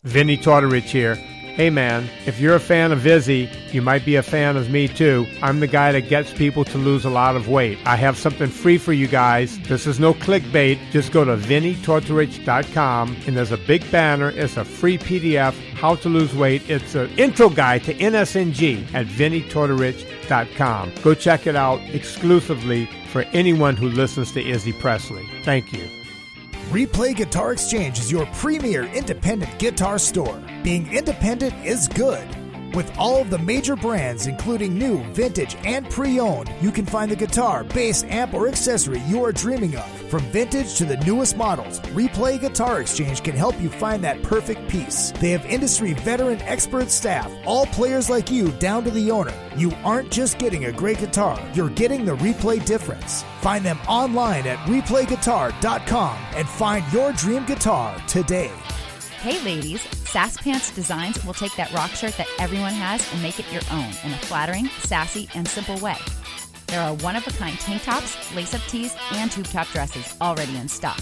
Vinny Tortorich here. Hey man, if you're a fan of Izzy, you might be a fan of me too. I'm the guy that gets people to lose a lot of weight. I have something free for you guys. This is no clickbait. Just go to VinnyTortorich.com and there's a big banner. It's a free PDF, how to lose weight. It's an intro guide to NSNG at VinnyTortorich.com. Go check it out exclusively for anyone who listens to Izzy Presley. Thank you. Replay Guitar Exchange is your premier independent guitar store. Being independent is good. With all of the major brands, including new, vintage, and pre-owned, you can find the guitar, bass, amp, or accessory you are dreaming of. From vintage to the newest models, Replay Guitar Exchange can help you find that perfect piece. They have industry veteran expert staff, all players like you down to the owner. You aren't just getting a great guitar, you're getting the Replay difference. Find them online at replayguitar.com and find your dream guitar today. Hey ladies, Sass Pants Designs will take that rock shirt that everyone has and make it your own in a flattering, sassy, and simple way. There are one-of-a-kind tank tops, lace-up tees, and tube top dresses already in stock.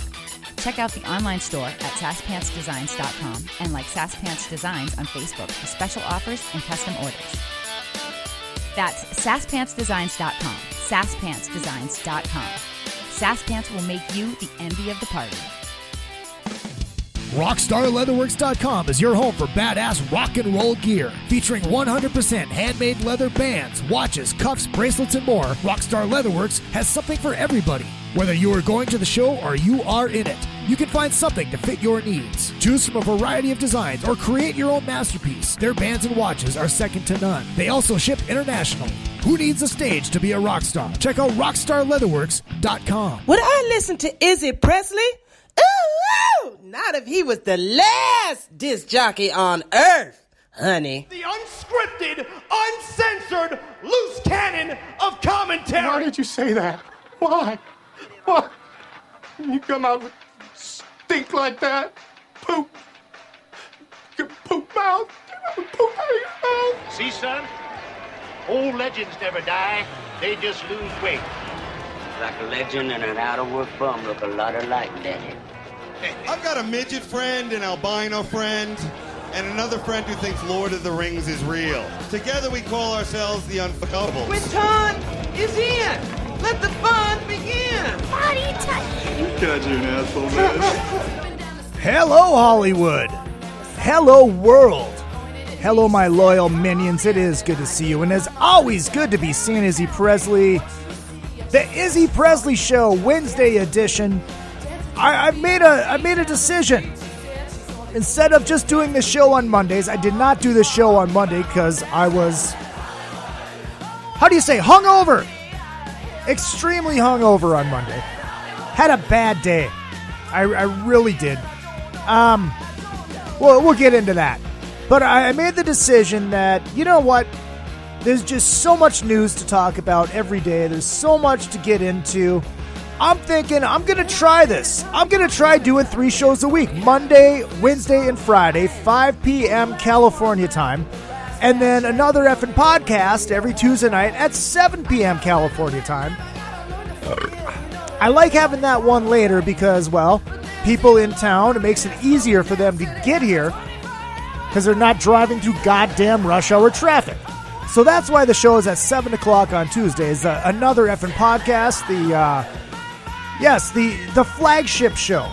Check out the online store at sasspantsdesigns.com and like Sass Pants Designs on Facebook for special offers and custom orders. That's sasspantsdesigns.com, sasspantsdesigns.com. Sass Pants will make you the envy of the party. RockstarLeatherworks.com is your home for badass rock and roll gear. Featuring 100% handmade leather bands, watches, cuffs, bracelets, and more, Rockstar Leatherworks has something for everybody. Whether you are going to the show or you are in it, you can find something to fit your needs. Choose from a variety of designs or create your own masterpiece. Their bands and watches are second to none. They also ship internationally. Who needs a stage to be a rock star? Check out RockstarLeatherworks.com. Would I listen to Izzy Presley? Ooh, not if he was the last disc jockey on earth, honey. The unscripted, uncensored, loose cannon of commentary. Why did you say that? Why? Why? You come out with stink like that? Poop. Your poop mouth. Poop out of your mouth. See, son? Old legends never die. They just lose weight. Like a legend and an out-of-work bum look a lot alike, Daddy. I've got a midget friend, an albino friend, and another friend who thinks Lord of the Rings is real. Together we call ourselves the Unfuckables. Quinton is in. Let the fun begin. Party time. You guys are an asshole, man. Hello, Hollywood. Hello, world. Hello, my loyal minions. It is good to see you, and it's always good to be seeing Izzy Presley. The Izzy Presley Show, Wednesday edition. I made a decision. Instead of just doing the show on Mondays, I did not do the show on Monday because I was, hungover. Extremely hungover on Monday. Had a bad day. I really did. Well, we'll get into that. But I made the decision that, you know what? There's just so much news to talk about every day. There's so much to get into. I'm thinking I'm going to try this. I'm going to try doing 3 shows a week. Monday, Wednesday, and Friday, 5 p.m. California time. And then another effing podcast every Tuesday night at 7 p.m. California time. I like having that one later because, well, people in town, it makes it easier for them to get here because they're not driving through goddamn rush hour traffic. So that's why the show is at 7 o'clock on Tuesdays. Another effing podcast, the flagship show.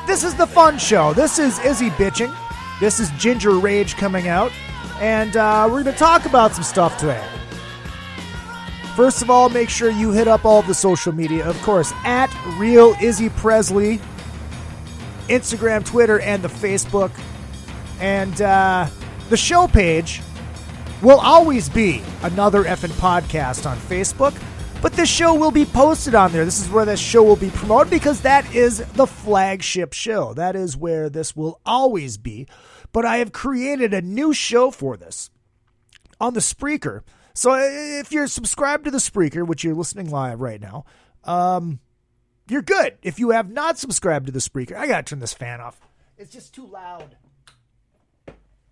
This is the fun show. This is Izzy bitching. This is Ginger Rage coming out. And we're going to talk about some stuff today. First of all, make sure you hit up all of the social media. Of course, at Real Izzy Presley. Instagram, Twitter, and the Facebook. And the show page will always be Another Effin' Podcast on Facebook, but this show will be posted on there. This is where this show will be promoted because that is the flagship show. That is where this will always be. But I have created a new show for this on the Spreaker. So if you're subscribed to the Spreaker, which you're listening live right now, you're good. If you have not subscribed to the Spreaker, I gotta turn this fan off. It's just too loud.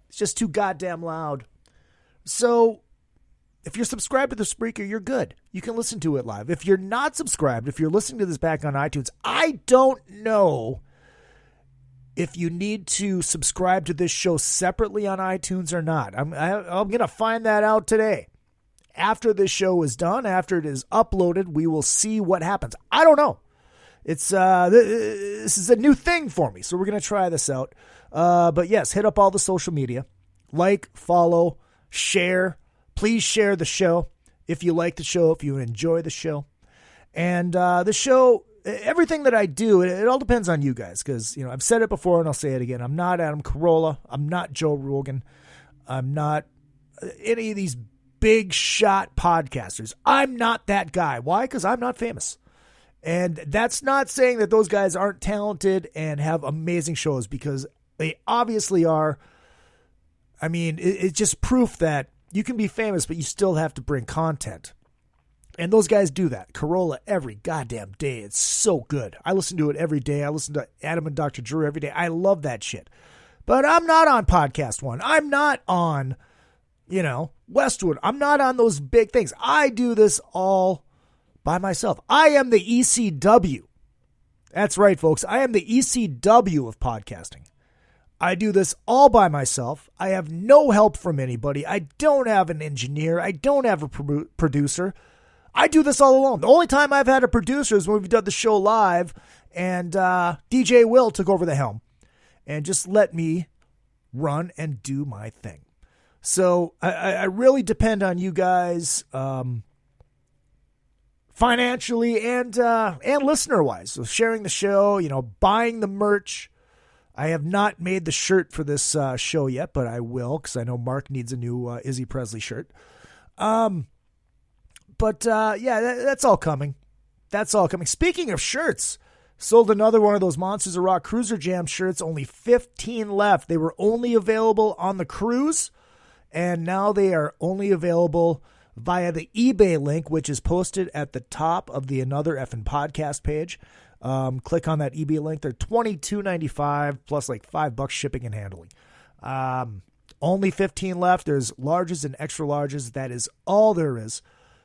It's just too goddamn loud. So, if you're subscribed to the Spreaker, you're good. You can listen to it live. If you're not subscribed, if you're listening to this back on iTunes, I don't know if you need to subscribe to this show separately on iTunes or not. I'm going to find that out today. After this show is done, after it is uploaded, we will see what happens. I don't know. It's this is a new thing for me, so we're going to try this out. But yes, hit up all the social media. Like, follow, share. Please share the show if you like the show, if you enjoy the show. And the show, everything that I do, it all depends on you guys. Because, I've said it before and I'll say it again. I'm not Adam Carolla. I'm not Joe Rogan. I'm not any of these big shot podcasters. I'm not that guy. Why? Because I'm not famous. And that's not saying that those guys aren't talented and have amazing shows, because they obviously are. I mean, it's just proof that you can be famous, but you still have to bring content. And those guys do that. Carolla every goddamn day. It's so good. I listen to it every day. I listen to Adam and Dr. Drew every day. I love that shit. But I'm not on Podcast One. I'm not on, Westwood. I'm not on those big things. I do this all by myself. I am the ECW. That's right, folks. I am the ECW of podcasting. I do this all by myself. I have no help from anybody. I don't have an engineer. I don't have a producer. I do this all alone. The only time I've had a producer is when we've done the show live and DJ Will took over the helm and just let me run and do my thing. So I really depend on you guys financially and listener-wise. So sharing the show, buying the merch. I have not made the shirt for this show yet, but I will, because I know Mark needs a new Izzy Presley shirt. That's all coming. That's all coming. Speaking of shirts, sold another one of those Monsters of Rock Cruiser Jam shirts. Only 15 left. They were only available on the cruise, and now they are only available via the eBay link, which is posted at the top of the Another Effin' Podcast page. Click on that eBay link. They're $22.95 plus like $5 shipping and handling. Only 15 left. There's larges and extra larges. That is all there is.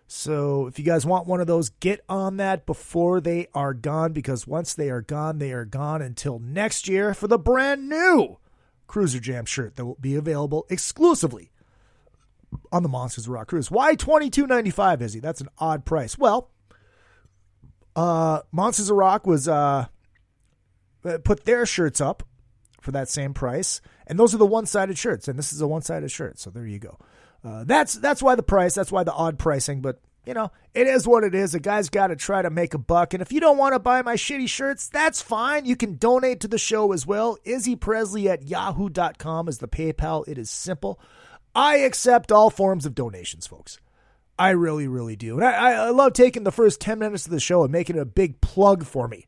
So if you guys want one of those, get on that before they are gone, because once they are gone until next year for the brand new Cruiser Jam shirt that will be available exclusively on the Monsters of Rock Cruise. Why $22.95, Izzy? That's an odd price. Well, Monsters of Rock was put their shirts up for that same price, and those are the one-sided shirts, and this is a one-sided shirt, so there you go. That's why the price, that's why the odd pricing, but it is what it is. A guy's got to try to make a buck, and if you don't want to buy my shitty shirts, that's fine. You can donate to the show as well. izzypresley@yahoo.com is the PayPal. It is simple. I accept all forms of donations, folks. I really, really do. And I love taking the first 10 minutes of the show and making it a big plug for me,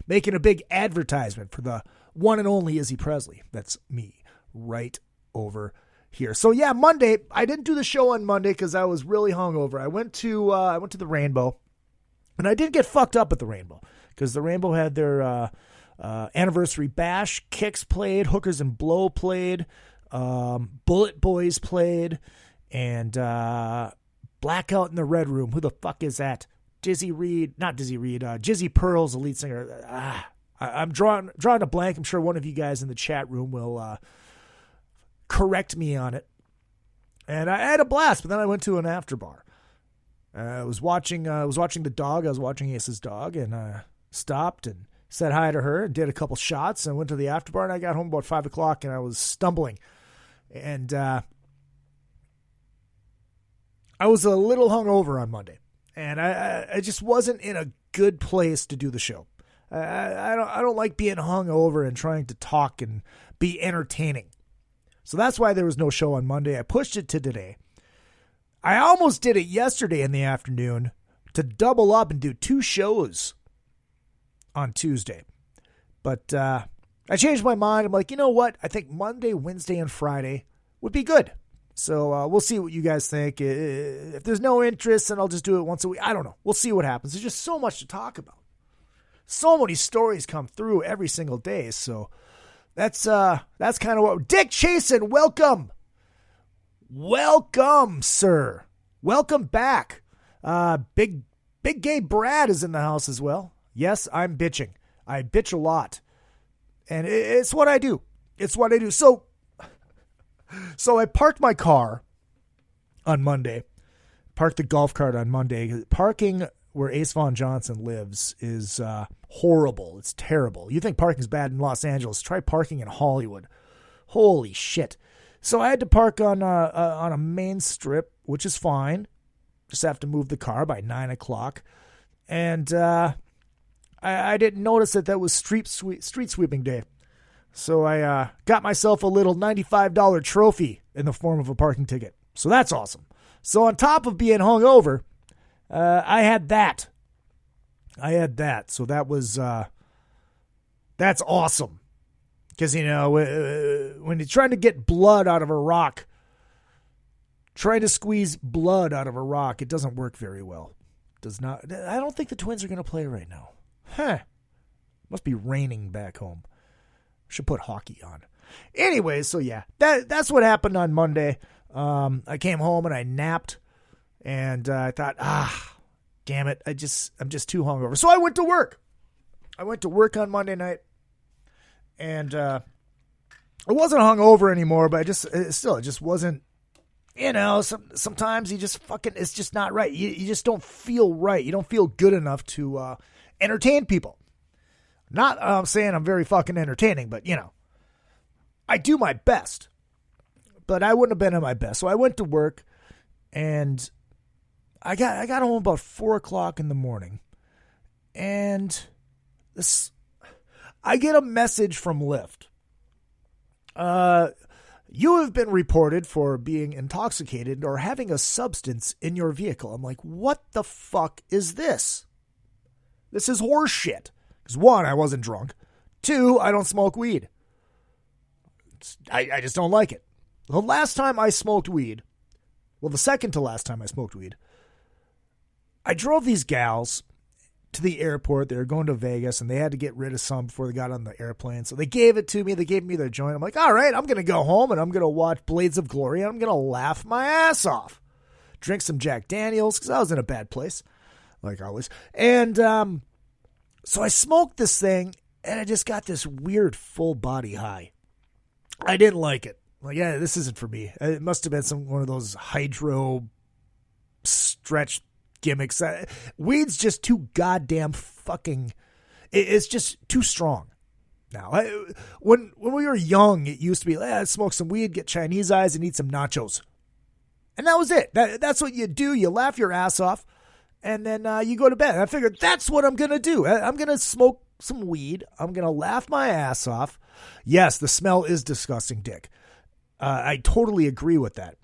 making a big advertisement for the one and only Izzy Presley. That's me right over here. So yeah, Monday, I didn't do the show on Monday because I was really hungover. I went to the Rainbow, and I did get fucked up at the Rainbow because the Rainbow had their anniversary bash. Kicks played, Hookers and Blow played, Bullet Boys played, and Blackout in the Red Room. Who the fuck is that? Jizzy Pearl's the lead singer. I'm drawing a blank. I'm sure one of you guys in the chat room will correct me on it. And I had a blast, but then I went to an after bar. I was watching the dog. I was watching Ace's dog, and stopped and said hi to her and did a couple shots and went to the after bar, and I got home about 5 o'clock and I was stumbling. And I was a little hungover on Monday, and I just wasn't in a good place to do the show. I don't like being hungover and trying to talk and be entertaining. So that's why there was no show on Monday. I pushed it to today. I almost did it yesterday in the afternoon to double up and do 2 shows on Tuesday. But I changed my mind. I'm like, you know what? I think Monday, Wednesday, and Friday would be good. So we'll see what you guys think. If there's no interest, then I'll just do it once a week. I don't know. We'll see what happens. There's just so much to talk about. So many stories come through every single day. So that's kind of what. Dick Chasen, welcome. Welcome, sir. Welcome back. Big Gay Brad is in the house as well. Yes, I'm bitching. I bitch a lot. And it's what I do. It's what I do. So I parked my car on Monday. Parked the golf cart on Monday. Parking where Ace Von Johnson lives is horrible. It's terrible. You think parking's bad in Los Angeles? Try parking in Hollywood. Holy shit. So I had to park on a main strip, which is fine. Just have to move the car by 9 o'clock. And I didn't notice that was street sweeping day. So I got myself a little $95 trophy in the form of a parking ticket. So that's awesome. So on top of being hungover, I had that. So that was, that's awesome. Because, when you're trying to get blood out of a rock, trying to squeeze blood out of a rock, it doesn't work very well. Does not. I don't think the Twins are going to play right now. Must be raining back home. Should put hockey on. Anyway, so yeah, that's what happened on Monday. I came home and I napped, and I thought, damn it, I'm just too hungover. So I went to work. I went to work on Monday night, and I wasn't hungover anymore, but it just wasn't. Sometimes you just it's just not right. You just don't feel right. You don't feel good enough to entertain people. Not saying I'm very fucking entertaining, but I do my best. But I wouldn't have been at my best. So I went to work, and I got home about 4 o'clock in the morning, and I get a message from Lyft. You have been reported for being intoxicated or having a substance in your vehicle. I'm like, what the fuck is this? This is horse shit. Because 1, I wasn't drunk. 2, I don't smoke weed. I just don't like it. The last time I smoked weed, the second to last time I smoked weed, I drove these gals to the airport. They were going to Vegas, and they had to get rid of some before they got on the airplane. So they gave it to me. They gave me their joint. I'm like, all right, I'm going to go home, and I'm going to watch Blades of Glory, and I'm going to laugh my ass off. Drink some Jack Daniels, because I was in a bad place, like always. And so I smoked this thing, and I just got this weird full body high. I didn't like it. Like, yeah, this isn't for me. It must have been one of those hydro stretch gimmicks. Weed's just too goddamn fucking. It's just too strong. Now, when we were young, it used to be, let's smoke some weed, get Chinese eyes, and eat some nachos, and that was it. That's what you do. You laugh your ass off, and then you go to bed. And I figured that's what I'm gonna do. I'm gonna smoke some weed. I'm gonna laugh my ass off. Yes, the smell is disgusting, Dick. I totally agree with that.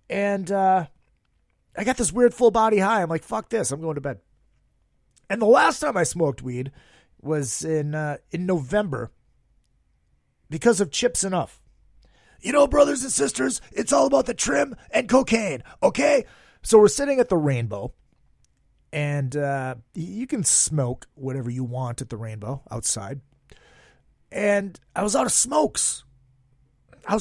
And I got this weird full body high. I'm like, fuck this. I'm going to bed. And the last time I smoked weed was in November because of Chips Enough. Brothers and sisters, it's all about the trim and cocaine, okay? So we're sitting at the Rainbow, and you can smoke whatever you want at the Rainbow outside. And I was out of smokes. I'm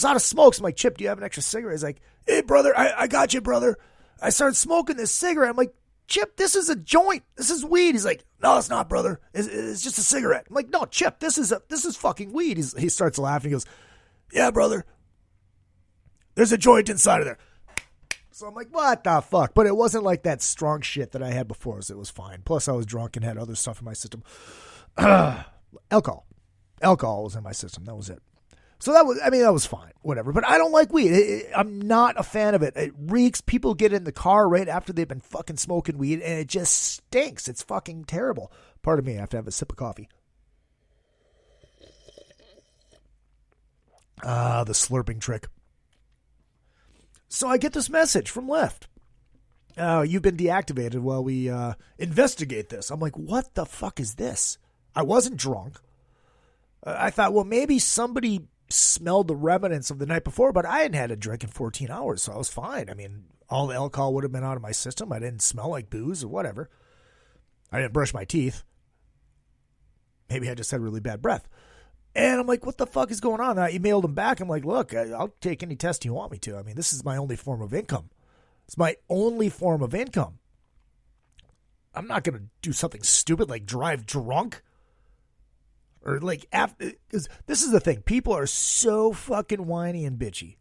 like, Chip, do you have an extra cigarette? He's like, hey, brother, I got you, brother. I started smoking this cigarette. I'm like, Chip, this is a joint. This is weed. He's like, no, it's not, brother. It's just a cigarette. I'm like, no, Chip, this is fucking weed. He starts laughing. He goes, yeah, brother. There's a joint inside of there. So I'm like, what the fuck? But it wasn't like that strong shit that I had before, so it was fine. Plus, I was drunk and had other stuff in my system. Alcohol was in my system. That was it. So that was fine, whatever. But I don't like weed. I'm not a fan of it. It reeks. People get in the car right after they've been fucking smoking weed, and it just stinks. It's fucking terrible. Pardon me, I have to have a sip of coffee. The slurping trick. So I get this message from Lyft. You've been deactivated while we investigate this. I'm like, what the fuck is this? I wasn't drunk. I thought, well, maybe somebody smelled the remnants of the night before, but I hadn't had a drink in 14 hours, so I was fine. I mean, all the alcohol would have been out of my system. I didn't smell like booze or whatever. I didn't brush my teeth. Maybe I just had really bad breath. And I'm like, what the fuck is going on? I emailed him back. I'm like, look, I'll take any test you want me to. I mean, this is my only form of income. It's my only form of income. I'm not going to do something stupid like drive drunk. Or like after, because this is the thing. People are so fucking whiny and bitchy.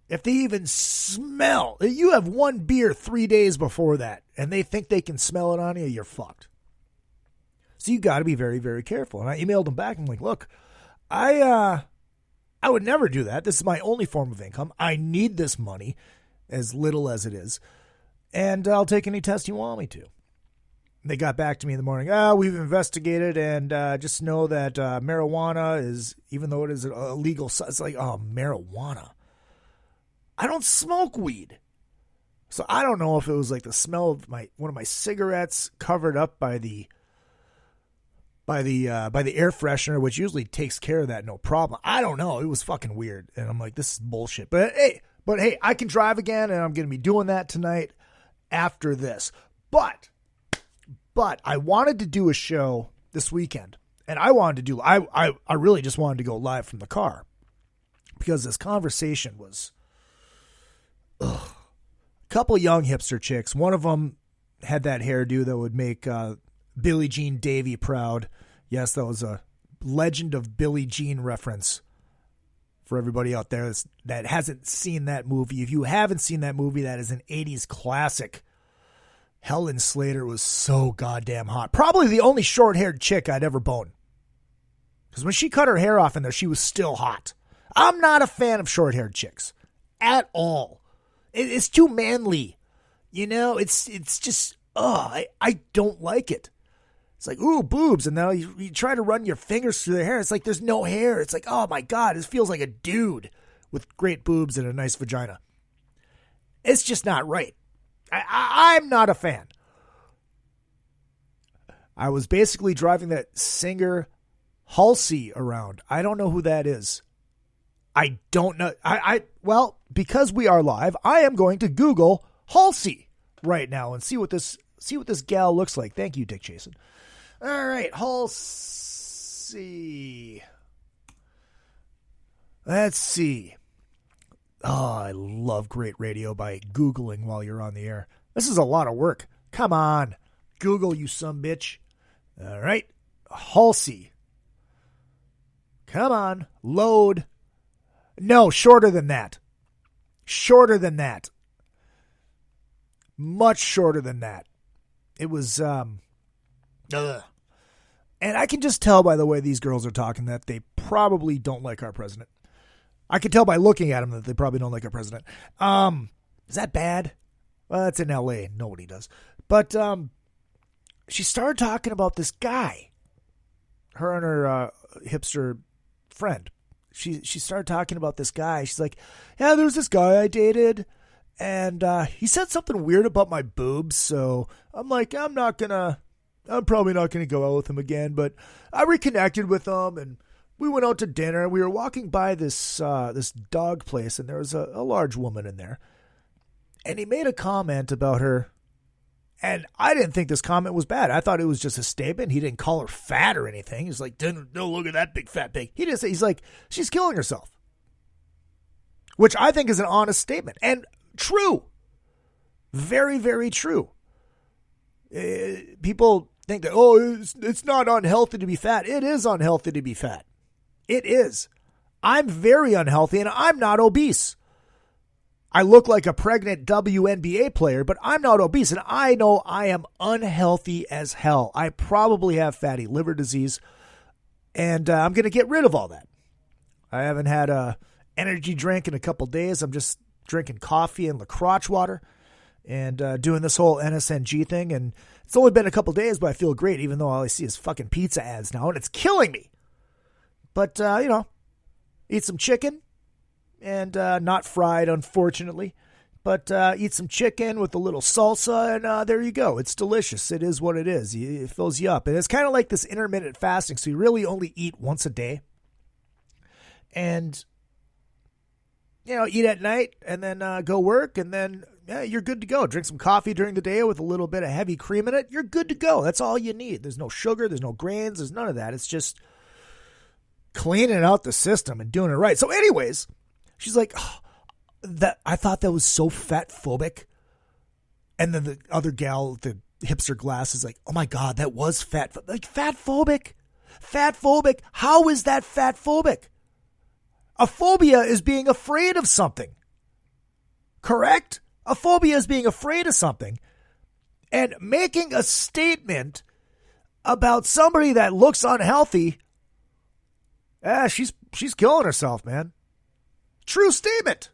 If they even smell, you have one beer 3 days before that, and they think they can smell it on you, you're fucked. So you got to be very, very careful. And I emailed them back. I'm like, look, I would never do that. This is my only form of income. I need this money, as little as it is, and I'll take any test you want me to. They got back to me in the morning. We've investigated, and just know that marijuana is, even though it is illegal, it's like, marijuana. I don't smoke weed. So I don't know if it was like the smell of one of my cigarettes covered up by the air freshener, which usually takes care of that no problem. I don't know. It was fucking weird. And I'm like, this is bullshit. But hey, I can drive again, and I'm going to be doing that tonight after this. But I wanted to do a show this weekend, and I really just wanted to go live from the car because this conversation was, a couple young hipster chicks. One of them had that hairdo that would make Billie Jean Davy proud. Yes, that was a Legend of Billie Jean reference for everybody out there that hasn't seen that movie. If you haven't seen that movie, that is an 80s classic. Helen Slater was so goddamn hot. Probably the only short-haired chick I'd ever bone. Because when she cut her hair off in there, she was still hot. I'm not a fan of short-haired chicks. At all. It's too manly. You know, it's just, I don't like it. It's like, ooh, boobs. And now you try to run your fingers through their hair. It's like there's no hair. It's like, oh my God, it feels like a dude with great boobs and a nice vagina. It's just not right. I'm not a fan. I was basically driving that singer Halsey around. I don't know who that is. I don't know. Well, because we are live, I am going to Google Halsey right now and see what this gal looks like. Thank you, Dick Jason. All right, Halsey. Let's see. Oh, I love great radio by Googling while you're on the air. This is a lot of work. Come on. Google, you sumbitch. All right. Halsey. Come on. Load. No, shorter than that. Shorter than that. Much shorter than that. It was, And I can just tell by the way these girls are talking that they probably don't like our president. I can tell by looking at them that they probably don't like our president. Is that bad? Well, it's in L.A. Nobody does. But she started talking about this guy. Her and her hipster friend. She started talking about this guy. She's like, yeah, there's this guy I dated. And he said something weird about my boobs. So I'm like, I'm probably not going to go out with him again. But I reconnected with him and we went out to dinner. We were walking by this dog place, and there was a large woman in there. And he made a comment about her, and I didn't think this comment was bad. I thought it was just a statement. He didn't call her fat or anything. He's like, don't look at that big fat pig. He didn't say. He's like, she's killing herself, which I think is an honest statement and true. Very, very true. People think that, it's not unhealthy to be fat. It is unhealthy to be fat. It is. I'm very unhealthy and I'm not obese. I look like a pregnant WNBA player, but I'm not obese. And I know I am unhealthy as hell. I probably have fatty liver disease. And I'm going to get rid of all that. I haven't had a energy drink in a couple days. I'm just drinking coffee and LaCroix water and doing this whole NSNG thing. And it's only been a couple days, but I feel great, even though all I see is fucking pizza ads now. And it's killing me. But, eat some chicken and not fried, unfortunately. But eat some chicken with a little salsa and there you go. It's delicious. It is what it is. It fills you up. And it's kind of like this intermittent fasting. So you really only eat once a day. And, eat at night and then go work and then you're good to go. Drink some coffee during the day with a little bit of heavy cream in it. You're good to go. That's all you need. There's no sugar. There's no grains. There's none of that. It's just cleaning out the system and doing it right. So anyways, she's like, that I thought that was so fat phobic. And then the other gal with the hipster glasses like, oh my God, that was fat phobic. Fat phobic, how is that fat phobic? A phobia is being afraid of something. Correct? A phobia is being afraid of something. And making a statement about somebody that looks unhealthy, she's killing herself, man. True statement.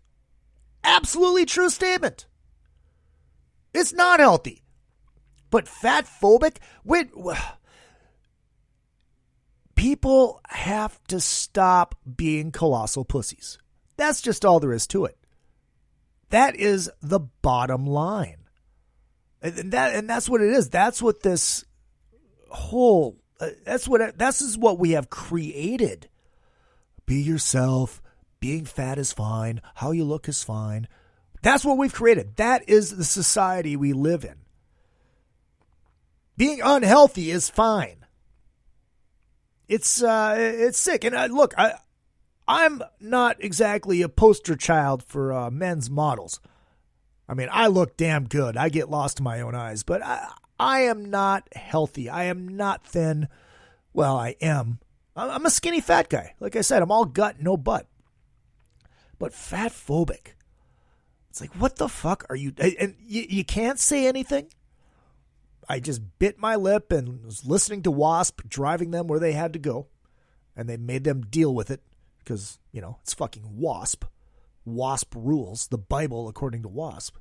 Absolutely true statement. It's not healthy. But fat phobic, people have to stop being colossal pussies. That's just all there is to it. That is the bottom line. And that's what it is. That's what this whole, this is what we have created. Be yourself. Being fat is fine. How you look is fine. That's what we've created. That is the society we live in. Being unhealthy is fine. It's sick. And look, I'm not exactly a poster child for men's models. I mean, I look damn good. I get lost in my own eyes, but I am not healthy. I am not thin. Well, I am. I'm a skinny fat guy. Like I said, I'm all gut, no butt. But fat phobic. It's like, what the fuck are you? And you can't say anything. I just bit my lip and was listening to Wasp, driving them where they had to go. And they made them deal with it because, it's fucking Wasp. Wasp rules. The Bible according to Wasp.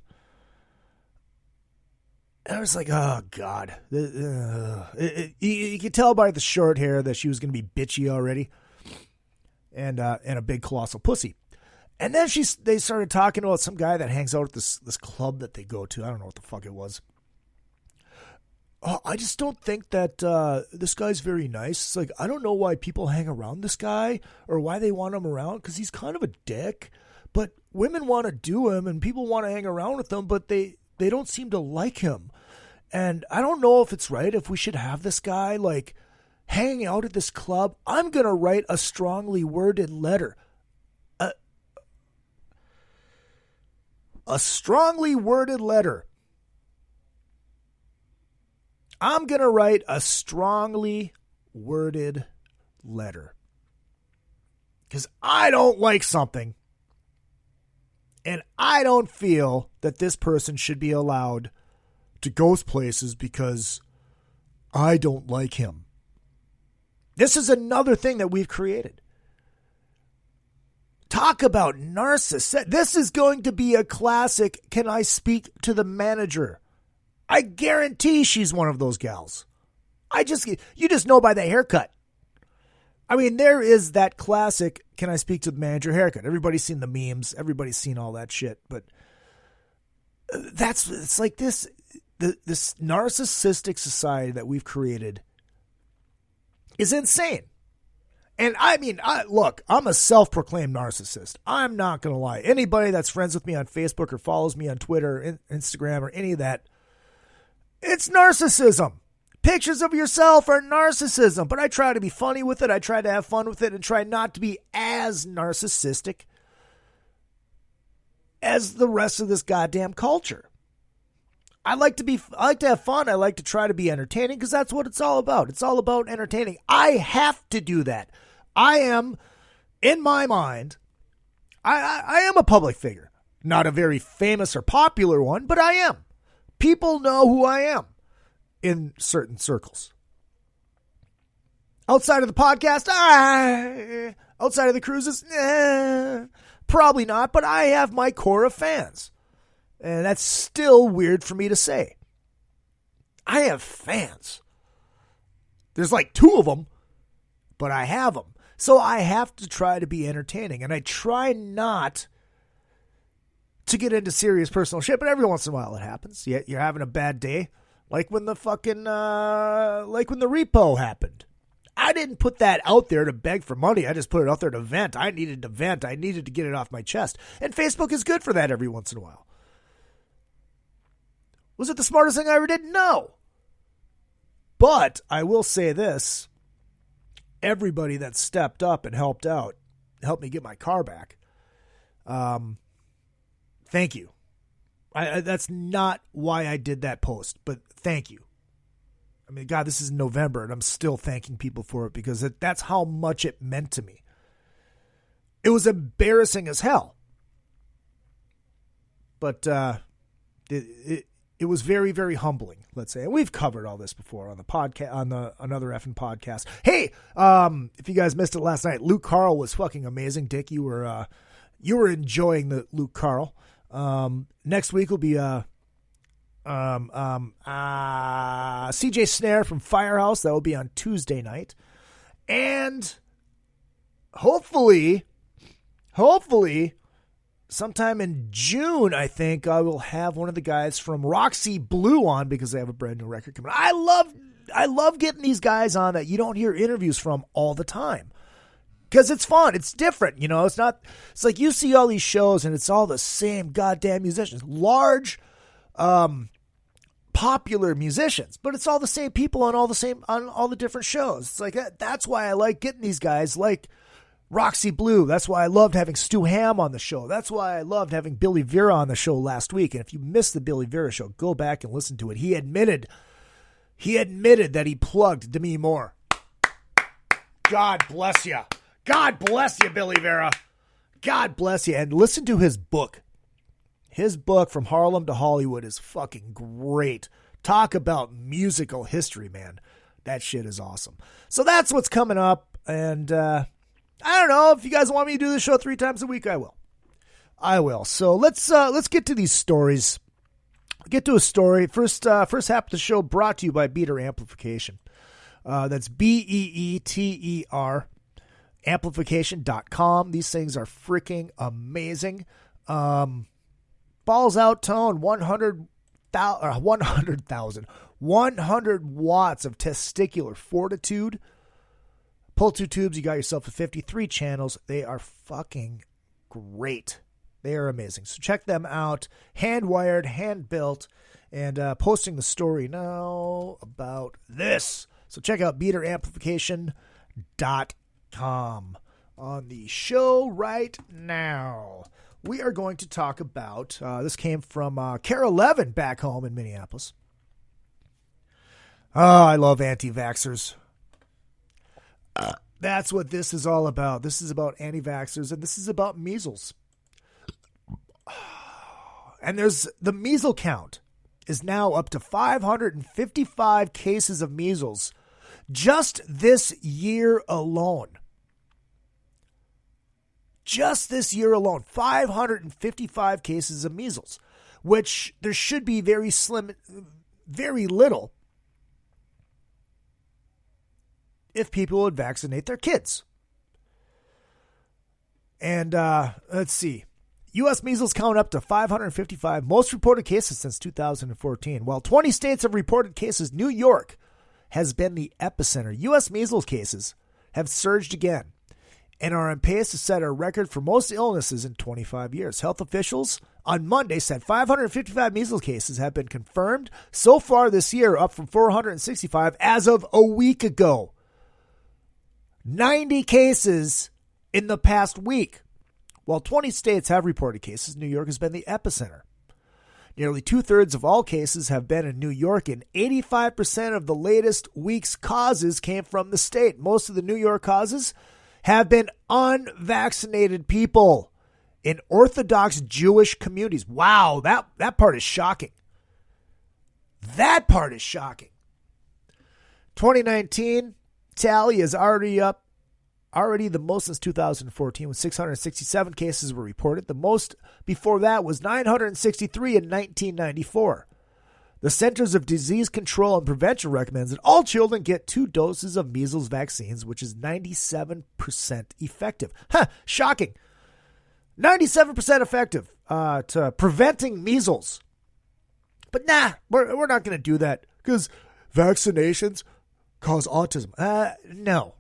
And I was like, oh, God. You could tell by the short hair that she was going to be bitchy already. And a big colossal pussy. And then they started talking about some guy that hangs out at this club that they go to. I don't know what the fuck it was. Oh, I just don't think that this guy's very nice. It's like, I don't know why people hang around this guy or why they want him around because he's kind of a dick. But women want to do him and people want to hang around with him, but they don't seem to like him. And I don't know if it's right, if we should have this guy like hanging out at this club. I'm going to write a strongly worded letter. A strongly worded letter. I'm going to write a strongly worded letter. Because I don't like something. And I don't feel that this person should be allowed to go places because I don't like him. This is another thing that we've created. Talk about narcissist. This is going to be a classic. Can I speak to the manager? I guarantee she's one of those gals. You just know by the haircut. I mean, there is that classic, can I speak to the manager haircut? Everybody's seen the memes. Everybody's seen all that shit. But it's like this narcissistic society that we've created is insane. And I mean, look, I'm a self-proclaimed narcissist. I'm not going to lie. Anybody that's friends with me on Facebook or follows me on Twitter, Instagram, or any of that, it's narcissism. Pictures of yourself are narcissism. But I try to be funny with it. I try to have fun with it and try not to be as narcissistic as the rest of this goddamn culture. I like to have fun. I like to try to be entertaining because that's what it's all about. It's all about entertaining. I have to do that. I am, in my mind, I am a public figure. Not a very famous or popular one, but I am. People know who I am in certain circles. Outside of the podcast, outside of the cruises, probably not, but I have my core of fans. And that's still weird for me to say. I have fans. There's like 2 of them, but I have them. So I have to try to be entertaining. And I try not to get into serious personal shit, but every once in a while it happens. You're having a bad day. Like when the repo happened. I didn't put that out there to beg for money. I just put it out there to vent. I needed to vent. I needed to get it off my chest. And Facebook is good for that every once in a while. Was it the smartest thing I ever did? No. But I will say this. Everybody that stepped up and helped me get my car back. Thank you. That's not why I did that post, but thank you. I mean, God, this is November, and I'm still thanking people for it because that's how much it meant to me. It was embarrassing as hell. But it was very, very humbling, let's say. And we've covered all this before on the podcast, on the Another Effing Podcast. Hey, if you guys missed it last night, Luke Carl was fucking amazing. Dick, you were enjoying the Luke Carl. Next week will be CJ Snare from Firehouse. That will be on Tuesday night. And hopefully, sometime in June, I think, I will have one of the guys from Roxy Blue on because they have a brand new record coming. I love getting these guys on that you don't hear interviews from all the time. Because it's fun. It's different. You know, it's like you see all these shows and it's all the same goddamn musicians. Large, popular musicians, but it's all the same people on all the different shows. It's like, that's why I like getting these guys like Roxy Blue. That's why I loved having Stu Ham on the show. That's why I loved having Billy Vera on the show last week. And if you missed the Billy Vera show, go back and listen to it. He admitted that he plugged Demi Moore. God bless you. God bless you, Billy Vera. God bless you. And listen to his book. His book, From Harlem to Hollywood, is fucking great. Talk about musical history, man. That shit is awesome. So that's what's coming up. And I don't know. If you guys want me to do this show 3 times a week, I will. So let's get to these stories. Get to a story. First half of the show brought to you by Beater Amplification. That's BEETER. Amplification.com. These things are freaking amazing. Balls out tone, 100 watts of testicular fortitude. Pull 2 tubes, you got yourself a 53 channels. They are fucking great. They are amazing. So check them out. Hand wired, hand built, and posting the story now about this. So check out beateramplification.com. On the show right now, we are going to talk about, this came from Kara Levin back home in Minneapolis. Oh, I love anti-vaxxers. That's what this is all about. This is about anti-vaxxers, and this is about measles. And there's the measles count is now up to 555 cases of measles just this year alone. Just this year alone, 555 cases of measles, which there should be very little if people would vaccinate their kids. And let's see. U.S. measles count up to 555, most reported cases since 2014. While 20 states have reported cases, New York has been the epicenter. U.S. measles cases have surged again and are on pace to set a record for most illnesses in 25 years. Health officials on Monday said 555 measles cases have been confirmed so far this year, up from 465 as of a week ago. 90 cases in the past week. While 20 states have reported cases, New York has been the epicenter. Nearly 2/3 of all cases have been in New York, and 85% of the latest week's causes came from the state. Most of the New York causes have been unvaccinated people in Orthodox Jewish communities. Wow, that part is shocking. That part is shocking. 2019 tally is already the most since 2014, when 667 cases were reported. The most before that was 963 in 1994. The Centers of Disease Control and Prevention recommends that all children get 2 doses of measles vaccines, which is 97% effective. Shocking. 97% effective to preventing measles. But we're not going to do that because vaccinations cause autism. No.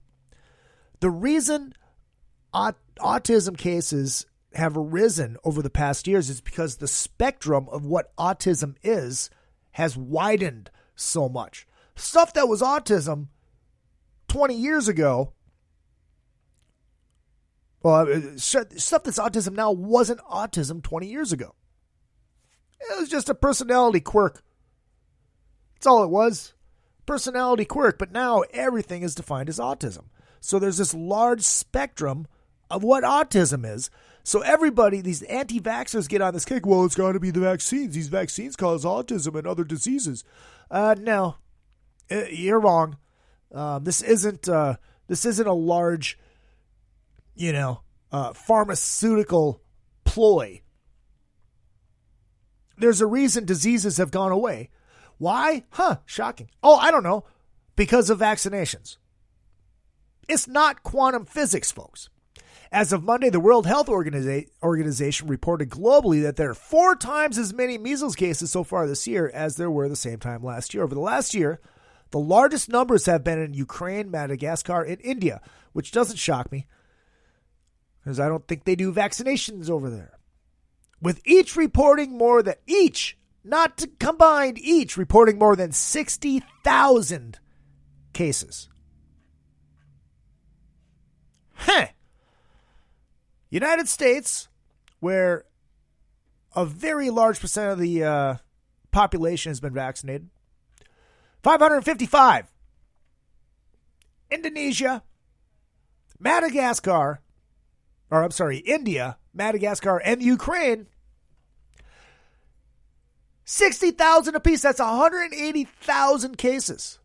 The reason autism cases have arisen over the past years is because the spectrum of what autism is has widened so much. Stuff that was autism 20 years ago, stuff that's autism now wasn't autism 20 years ago. It was just a personality quirk. That's all it was. personality quirk, but now everything is defined as autism. So there's this large spectrum of what autism is. So everybody, these anti-vaxxers get on this kick. Well, it's got to be the vaccines. These vaccines cause autism and other diseases. No, you're wrong. This isn't a large, pharmaceutical ploy. There's a reason diseases have gone away. Why? Shocking. Oh, I don't know. Because of vaccinations. It's not quantum physics, folks. As of Monday, the World Health Organization reported globally that there are 4 times as many measles cases so far this year as there were the same time last year. Over the last year, the largest numbers have been in Ukraine, Madagascar, and India, which doesn't shock me because I don't think they do vaccinations over there. With each reporting more than 60,000 cases. United States, where a very large percent of the population has been vaccinated, 555. India, Madagascar, and Ukraine, 60,000 apiece. That's 180,000 cases.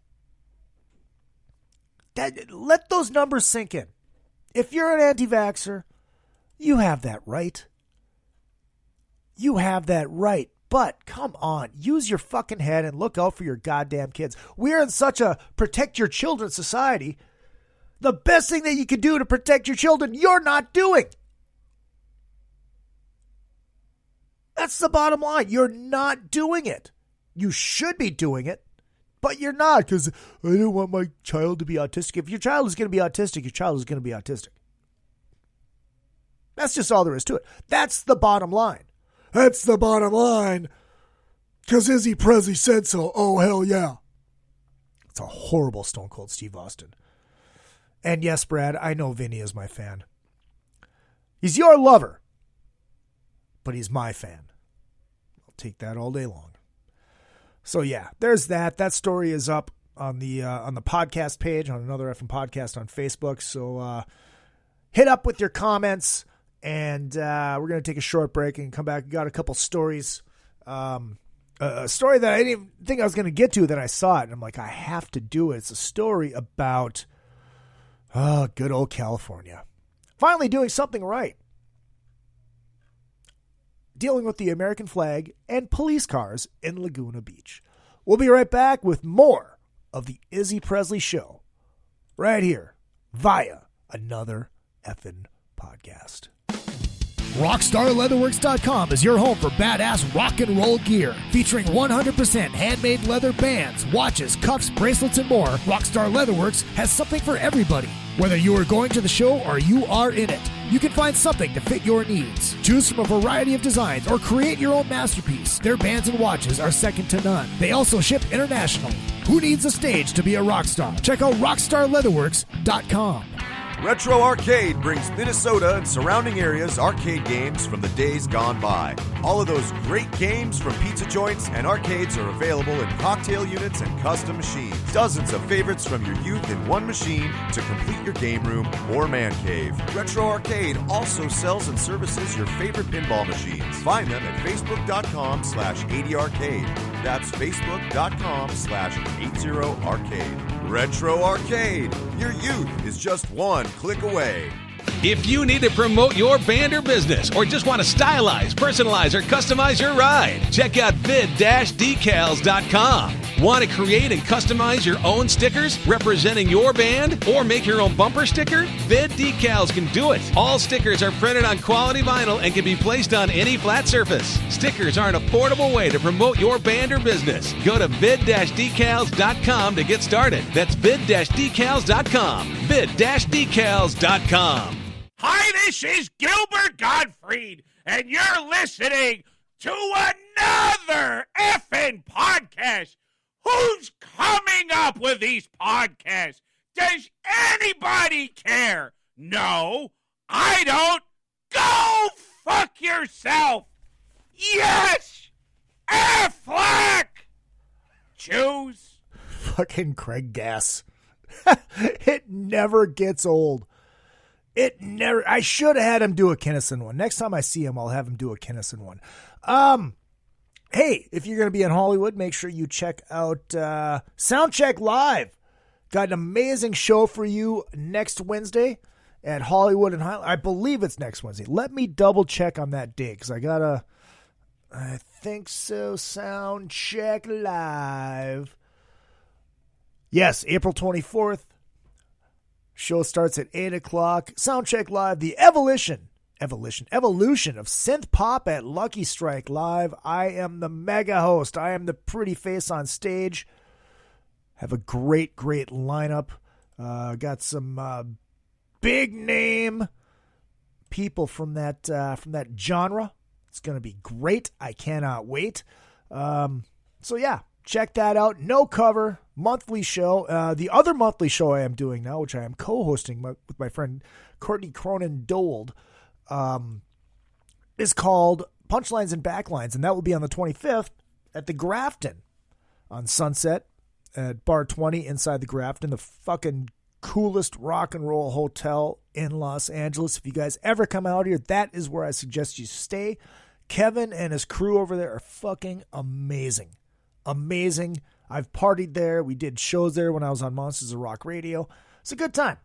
Let those numbers sink in. If you're an anti-vaxxer, you have that right. You have that right. But come on, use your fucking head and look out for your goddamn kids. We're in such a protect your children society. The best thing that you can do to protect your children, you're not doing. That's the bottom line. You're not doing it. You should be doing it, but you're not because I don't want my child to be autistic. If your child is going to be autistic, your child is going to be autistic. That's just all there is to it. That's the bottom line. That's the bottom line. Because Izzy Presley said so. Oh, hell yeah. It's a horrible Stone Cold Steve Austin. And yes, Brad, I know Vinny is my fan. He's your lover. But he's my fan. I'll take that all day long. So yeah, there's that. That story is up on the podcast page, on Another Effing Podcast on Facebook. So hit up with your comments. And we're going to take a short break and come back. We got a couple stories. A story that I didn't even think I was going to get to that I saw it. And I'm like, I have to do it. It's a story about good old California. Finally doing something right. Dealing with the American flag and police cars in Laguna Beach. We'll be right back with more of the Izzy Presley Show. Right here via Another Effing Podcast. RockstarLeatherworks.com is your home for badass rock and roll gear. Featuring 100% handmade leather bands, watches, cuffs, bracelets, and more, Rockstar Leatherworks has something for everybody. Whether you are going to the show or you are in it, you can find something to fit your needs. Choose from a variety of designs or create your own masterpiece. Their bands and watches are second to none. They also ship internationally. Who needs a stage to be a rock star? Check out RockstarLeatherworks.com. Retro Arcade brings Minnesota and surrounding areas arcade games from the days gone by. All of those great games from pizza joints and arcades are available in cocktail units and custom machines. Dozens of favorites from your youth in one machine to complete your game room or man cave. Retro Arcade also sells and services your favorite pinball machines. Find them at facebook.com/80arcade. That's facebook.com/80arcade. Retro Arcade. Your youth is just one click away. If you need to promote your band or business, or just want to stylize, personalize, or customize your ride, check out vid-decals.com. Want to create and customize your own stickers representing your band, or make your own bumper sticker? Vid Decals can do it. All stickers are printed on quality vinyl and can be placed on any flat surface. Stickers are an affordable way to promote your band or business. Go to vid-decals.com to get started. That's vid-decals.com. vid-decals.com. Hi, this is Gilbert Gottfried, and you're listening to another effing podcast. Who's coming up with these podcasts? Does anybody care? No, I don't. Go fuck yourself. Yes, Affleck. Choose. Fucking Craig Gass. It never gets old. I should have had him do a Kinnison one. Next time I see him, I'll have him do a Kinnison one. Hey, if you're going to be in Hollywood, make sure you check out Soundcheck Live. Got an amazing show for you next Wednesday at Hollywood and Highland. I believe it's next Wednesday. Let me double check on that date because I think so. Soundcheck Live. Yes, April 24th. Show starts at 8 o'clock. Soundcheck Live, the evolution of synth pop at Lucky Strike Live. I am the mega host. I am the pretty face on stage. Have a great lineup. Got some big name people from that genre. It's going to be great. I cannot wait. So yeah, check that out. No Cover monthly show. The other monthly show I am doing now, which I am co-hosting with my friend Courtney Cronin-Dold, is called Punchlines and Backlines, and that will be on the 25th at the Grafton on Sunset at Bar 20 inside the Grafton, the fucking coolest rock and roll hotel in Los Angeles. If you guys ever come out here, that is where I suggest you stay. Kevin and his crew over there are fucking amazing. Amazing. I've partied there. We did shows there when I was on Monsters of Rock Radio. It's a good time.